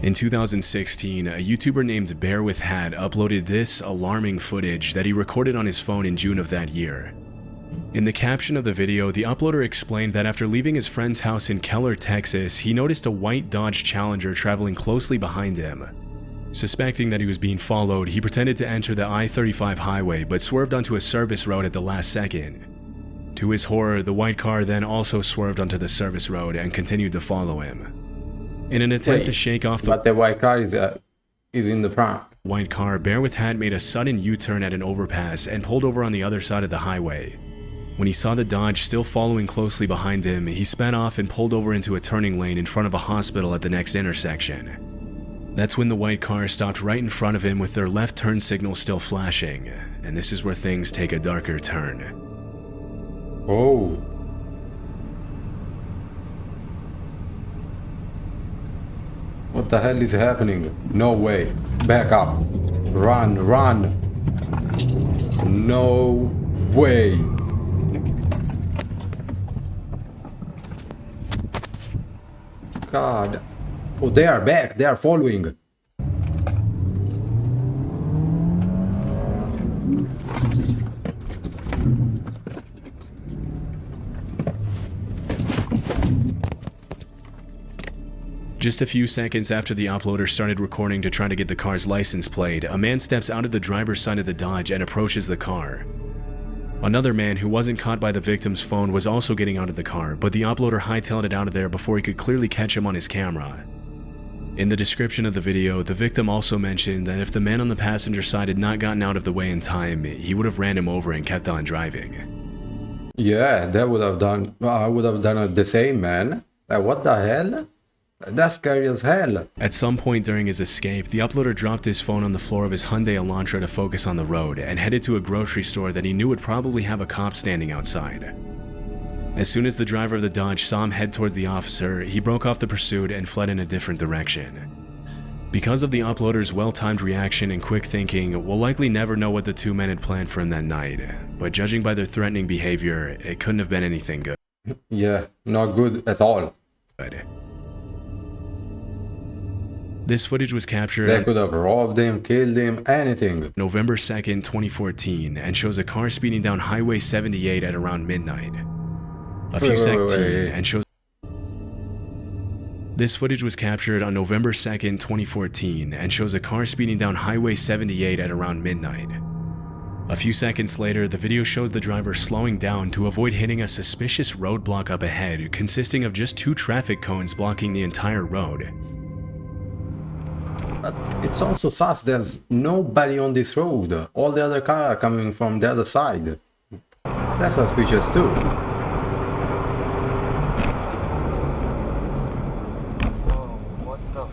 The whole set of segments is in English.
In 2016, a YouTuber named Bear with Hat uploaded this alarming footage that he recorded on his phone in June of that year. In the caption of the video, the uploader explained that after leaving his friend's house in Keller, Texas, he noticed a white Dodge Challenger traveling closely behind him. Suspecting that he was being followed, he pretended to enter the I-35 highway but swerved onto a service road at the last second. To his horror, the white car then also swerved onto the service road and continued to follow him. In an attempt to shake off but the white car is in the front. White car, Bear with Hat made a sudden U-turn at an overpass and pulled over on the other side of the highway. When he saw the Dodge still following closely behind him, he sped off and pulled over into a turning lane in front of a hospital at the next intersection. That's when the white car stopped right in front of him with their left turn signal still flashing, and this is where things take a darker turn. Oh. What the hell is happening? No way. Back up. Run, run. No way. God. Oh, they are back. They are following. Just a few seconds after the uploader started recording to try to get the car's license plate, a man steps out of the driver's side of the Dodge and approaches the car. Another man who wasn't caught by the victim's phone was also getting out of the car, but the uploader hightailed it out of there before he could clearly catch him on his camera. In the description of the video, the victim also mentioned that if the man on the passenger side had not gotten out of the way in time, he would have ran him over and kept on driving. Yeah, that would have done. I would have done it the same, man. Like, what the hell? That's scary as hell. At some point during his escape, the uploader dropped his phone on the floor of his Hyundai Elantra to focus on the road and headed to a grocery store that he knew would probably have a cop standing outside. As soon as the driver of the Dodge saw him head towards the officer, he broke off the pursuit and fled in a different direction. Because of the uploader's well-timed reaction and quick thinking, we'll likely never know what the two men had planned for him that night, but judging by their threatening behavior, it couldn't have been anything good. Yeah, not good at all. This footage was captured. They could have robbed him, killed him, anything. November 2nd, 2014, and shows a car speeding down Highway 78 at around midnight. This footage was captured on November 2nd, 2014, and shows a car speeding down Highway 78 at around midnight. A few seconds later, the video shows the driver slowing down to avoid hitting a suspicious roadblock up ahead, consisting of just 2 traffic cones blocking the entire road. But it's also sus, there's nobody on this road. All the other cars are coming from the other side. That's suspicious too. What the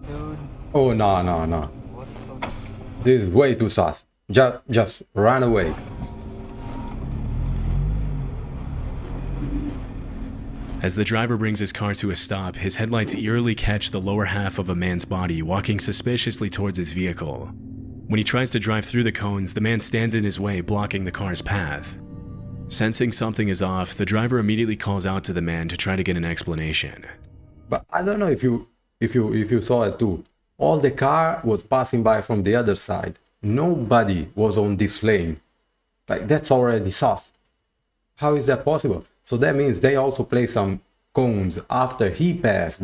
dude? Oh, no. What the? This is way too sus. Just run away. As the driver brings his car to a stop, his headlights eerily catch the lower half of a man's body walking suspiciously towards his vehicle. When he tries to drive through the cones, the man stands in his way, blocking the car's path. Sensing something is off, the driver immediately calls out to the man to try to get an explanation. But I don't know if you saw it too. All the car was passing by from the other side. Nobody was on this lane. Like, that's already sus. How is that possible? So that means they also placed some cones after he passed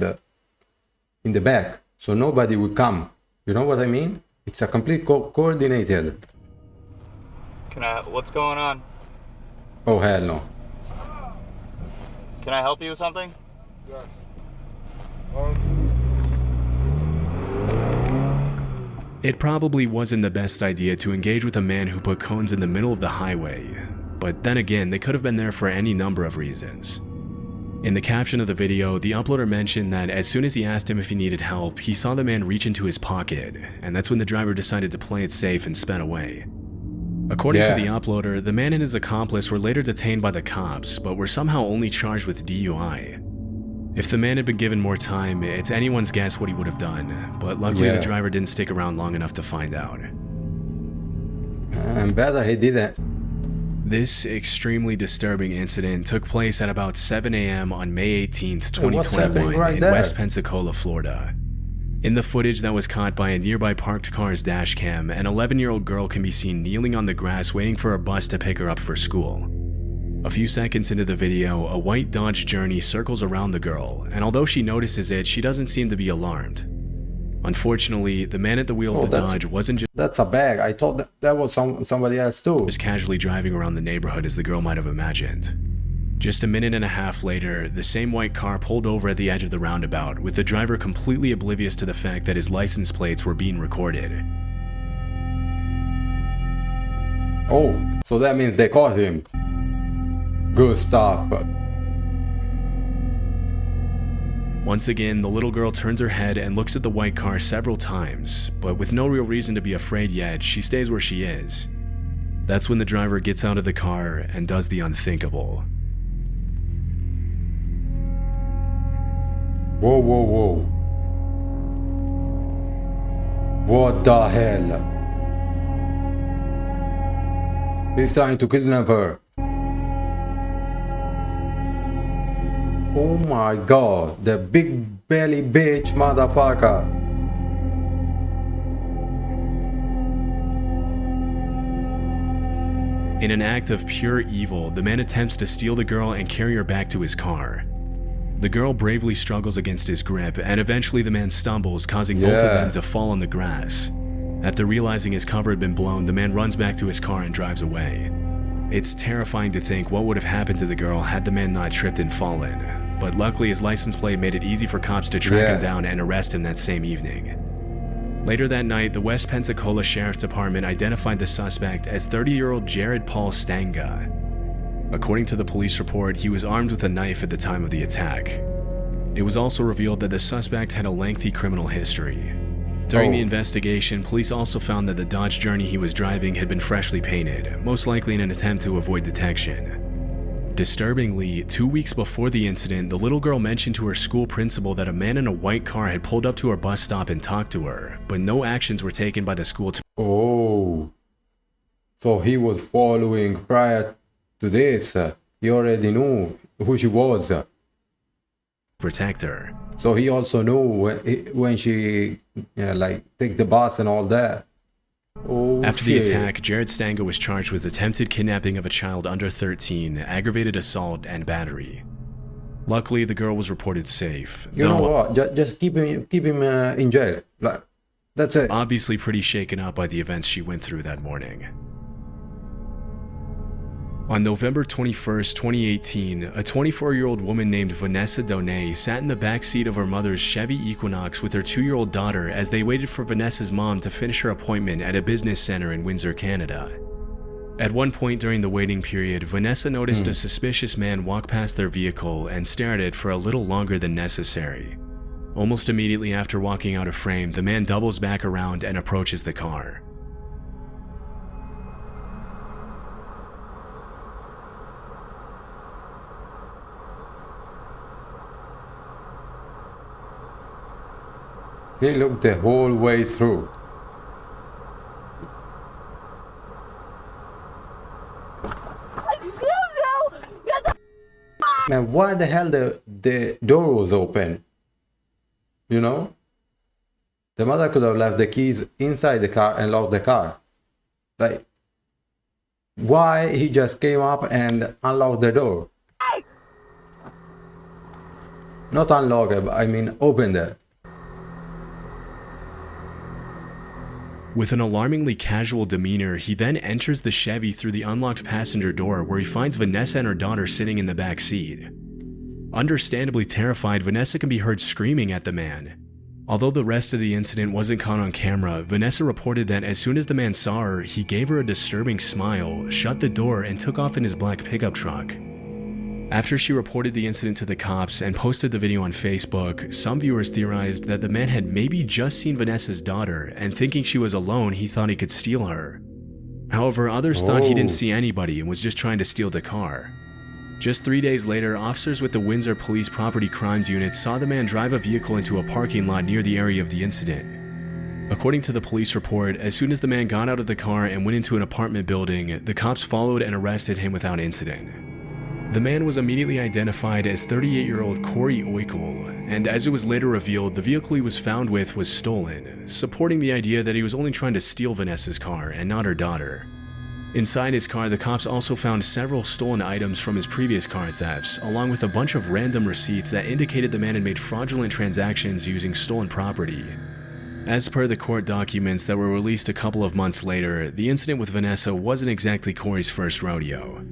in the back, so nobody would come. You know what I mean? It's a complete coordinated. What's going on? Oh, hell no. Can I help you with something? Yes. It probably wasn't the best idea to engage with a man who put cones in the middle of the highway, but then again, they could have been there for any number of reasons. In the caption of the video, the uploader mentioned that as soon as he asked him if he needed help, he saw the man reach into his pocket, and that's when the driver decided to play it safe and sped away. According to the uploader, the man and his accomplice were later detained by the cops, but were somehow only charged with DUI. If the man had been given more time, it's anyone's guess what he would have done, but luckily the driver didn't stick around long enough to find out. And better he didn't. This extremely disturbing incident took place at about 7 a.m. on May 18th, 2021 in West Pensacola, Florida. In the footage that was caught by a nearby parked car's dashcam, an 11-year-old girl can be seen kneeling on the grass waiting for a bus to pick her up for school. A few seconds into the video, a white Dodge Journey circles around the girl, and although she notices it, she doesn't seem to be alarmed. Unfortunately, the man at the wheel of the Dodge wasn't That's a bag. I thought that was somebody else too. just casually driving around the neighborhood as the girl might have imagined. Just a minute and a half later, the same white car pulled over at the edge of the roundabout, with the driver completely oblivious to the fact that his license plates were being recorded. Oh, so that means they caught him. Good stuff. Once again, the little girl turns her head and looks at the white car several times, but with no real reason to be afraid yet, she stays where she is. That's when the driver gets out of the car and does the unthinkable. Whoa, whoa, whoa. What the hell? He's trying to kidnap her. Oh my god, the big belly bitch motherfucker. In an act of pure evil, the man attempts to steal the girl and carry her back to his car. The girl bravely struggles against his grip, and eventually the man stumbles, causing both of them to fall on the grass. After realizing his cover had been blown, the man runs back to his car and drives away. It's terrifying to think what would have happened to the girl had the man not tripped and fallen, but luckily his license plate made it easy for cops to track him down and arrest him that same evening. Later that night, the West Pensacola Sheriff's Department identified the suspect as 30-year-old Jared Paul Stanga. According to the police report, he was armed with a knife at the time of the attack. It was also revealed that the suspect had a lengthy criminal history. During the investigation, police also found that the Dodge Journey he was driving had been freshly painted, most likely in an attempt to avoid detection. Disturbingly, 2 weeks before the incident, the little girl mentioned to her school principal that a man in a white car had pulled up to her bus stop and talked to her, but no actions were taken by the school to So he was following prior to this. He already knew who she was. protect her. So he also knew when she take the bus and all that. After the attack, Jared Stanga was charged with attempted kidnapping of a child under 13, aggravated assault, and battery. Luckily, the girl was reported safe. You know what? Just keep him in jail. That's it. Obviously pretty shaken up by the events she went through that morning. On November 21st, 2018, a 24-year-old woman named Vanessa Donay sat in the back seat of her mother's Chevy Equinox with her 2-year-old daughter as they waited for Vanessa's mom to finish her appointment at a business center in Windsor, Canada. At one point during the waiting period, Vanessa noticed a suspicious man walk past their vehicle and stare at it for a little longer than necessary. Almost immediately after walking out of frame, the man doubles back around and approaches the car. He looked the whole way through. Man, why the hell the door was open? You know? The mother could have left the keys inside the car and locked the car. Like, why he just came up and unlocked the door? Not unlock it, I mean open it. With an alarmingly casual demeanor, he then enters the Chevy through the unlocked passenger door where he finds Vanessa and her daughter sitting in the back seat. Understandably terrified, Vanessa can be heard screaming at the man. Although the rest of the incident wasn't caught on camera, Vanessa reported that as soon as the man saw her, he gave her a disturbing smile, shut the door, and took off in his black pickup truck. After she reported the incident to the cops and posted the video on Facebook, some viewers theorized that the man had maybe just seen Vanessa's daughter, and thinking she was alone, he thought he could steal her. However, others thought he didn't see anybody and was just trying to steal the car. Just 3 days later, officers with the Windsor Police Property Crimes Unit saw the man drive a vehicle into a parking lot near the area of the incident. According to the police report, as soon as the man got out of the car and went into an apartment building, the cops followed and arrested him without incident. The man was immediately identified as 38-year-old Corey Oikel, and as it was later revealed, the vehicle he was found with was stolen, supporting the idea that he was only trying to steal Vanessa's car and not her daughter. Inside his car, the cops also found several stolen items from his previous car thefts, along with a bunch of random receipts that indicated the man had made fraudulent transactions using stolen property. As per the court documents that were released a couple of months later, the incident with Vanessa wasn't exactly Corey's first rodeo.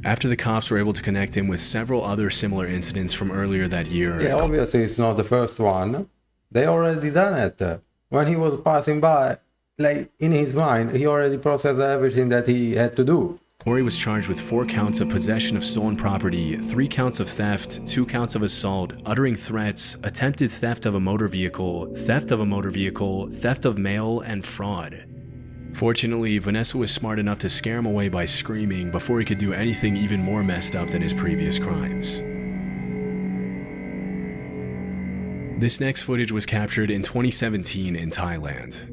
After the cops were able to connect him with several other similar incidents from earlier that year. Yeah, obviously it's not the first one. They already done it. When he was passing by, like in his mind, he already processed everything that he had to do. Corey was charged with 4 counts of possession of stolen property, 3 counts of theft, 2 counts of assault, uttering threats, attempted theft of a motor vehicle, theft of mail, and fraud. Fortunately, Vanessa was smart enough to scare him away by screaming before he could do anything even more messed up than his previous crimes. This next footage was captured in 2017 in Thailand.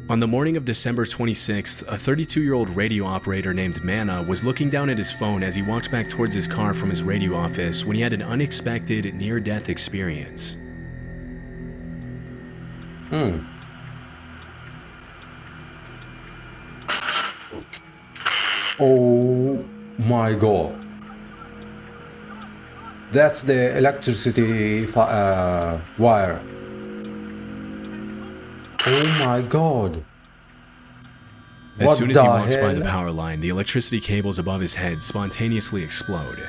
On the morning of December 26th, a 32-year-old radio operator named Mana was looking down at his phone as he walked back towards his car from his radio office when he had an unexpected near-death experience. Oh my god. That's the electricity wire. Oh my god. As soon as he walks by the power line, the electricity cables above his head spontaneously explode.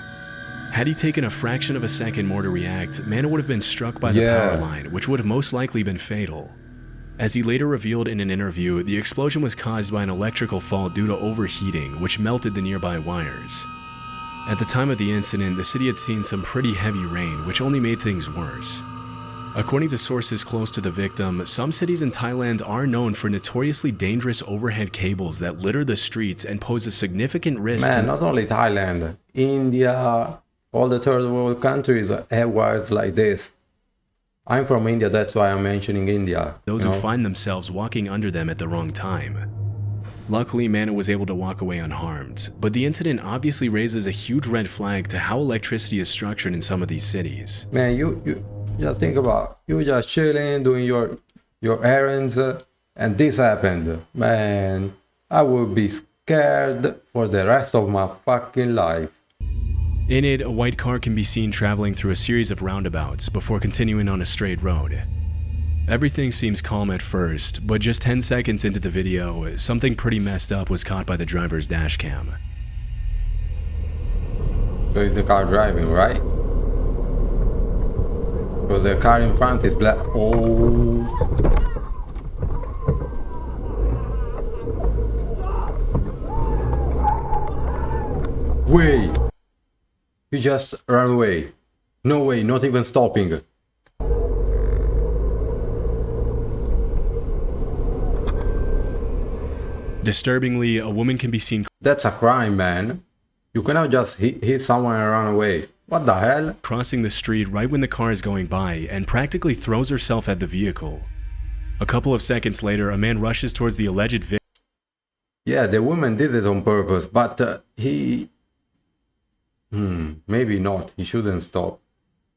Had he taken a fraction of a second more to react, Mana would have been struck by the power line, which would have most likely been fatal. As he later revealed in an interview, the explosion was caused by an electrical fault due to overheating, which melted the nearby wires. At the time of the incident, the city had seen some pretty heavy rain, which only made things worse. According to sources close to the victim, some cities in Thailand are known for notoriously dangerous overhead cables that litter the streets and pose a significant risk to... not only Thailand, India, all the third world countries have wires like this. I'm from India, that's why I'm mentioning India. Those who find themselves walking under them at the wrong time. Luckily, Mana was able to walk away unharmed, but the incident obviously raises a huge red flag to how electricity is structured in some of these cities. Man, you just think about, you just chilling, doing your errands, and this happened. Man, I would be scared for the rest of my fucking life. In it, a white car can be seen traveling through a series of roundabouts before continuing on a straight road. Everything seems calm at first, but just 10 seconds into the video, something pretty messed up was caught by the driver's dashcam. So it's the car driving, right? Because the car in front is black. Oh. Wait. You just ran away. No way, not even stopping. Disturbingly, a woman can be seen... That's a crime, man. You cannot just hit someone and run away. What the hell? ...crossing the street right when the car is going by and practically throws herself at the vehicle. A couple of seconds later, a man rushes towards the alleged victim. Yeah, the woman did it on purpose, but he... maybe not. He shouldn't stop.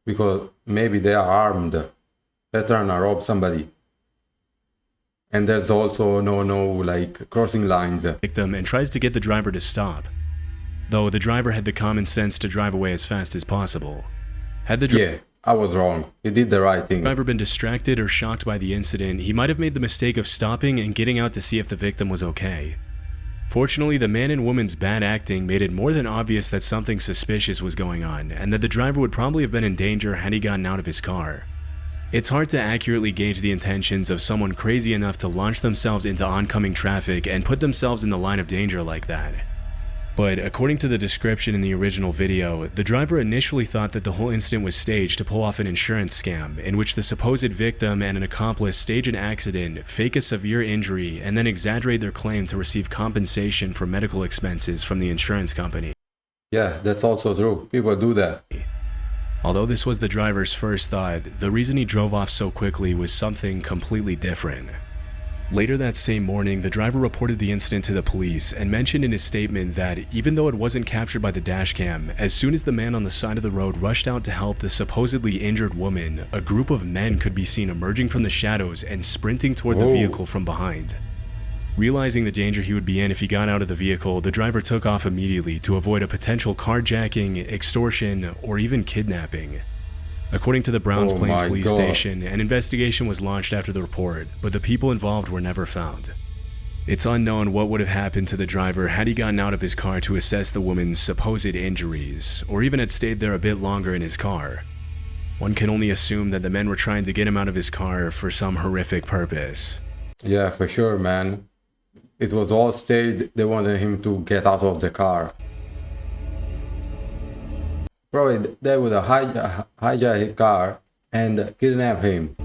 Because maybe they are armed. They're trying to rob somebody. And there's also no like crossing lines. Victim and tries to get the driver to stop. Though the driver had the common sense to drive away as fast as possible. Had the Yeah, I was wrong. He did the right thing. Driver been distracted or shocked by the incident, he might have made the mistake of stopping and getting out to see if the victim was okay. Fortunately, the man and woman's bad acting made it more than obvious that something suspicious was going on, and that the driver would probably have been in danger had he gotten out of his car. It's hard to accurately gauge the intentions of someone crazy enough to launch themselves into oncoming traffic and put themselves in the line of danger like that. But according to the description in the original video, the driver initially thought that the whole incident was staged to pull off an insurance scam in which the supposed victim and an accomplice stage an accident, fake a severe injury, and then exaggerate their claim to receive compensation for medical expenses from the insurance company. Yeah, that's also true. People do that. Although this was the driver's first thought, the reason he drove off so quickly was something completely different. Later that same morning, the driver reported the incident to the police and mentioned in his statement that even though it wasn't captured by the dashcam, as soon as the man on the side of the road rushed out to help the supposedly injured woman, a group of men could be seen emerging from the shadows and sprinting toward the vehicle from behind. Realizing the danger he would be in if he got out of the vehicle, the driver took off immediately to avoid a potential carjacking, extortion, or even kidnapping. According to the Browns Plains Police Station, an investigation was launched after the report, but the people involved were never found. It's unknown what would have happened to the driver had he gotten out of his car to assess the woman's supposed injuries, or even had stayed there a bit longer in his car. One can only assume that the men were trying to get him out of his car for some horrific purpose. Yeah, for sure, man. It was all staged. They wanted him to get out of the car. Probably they would hijack his car and kidnap him.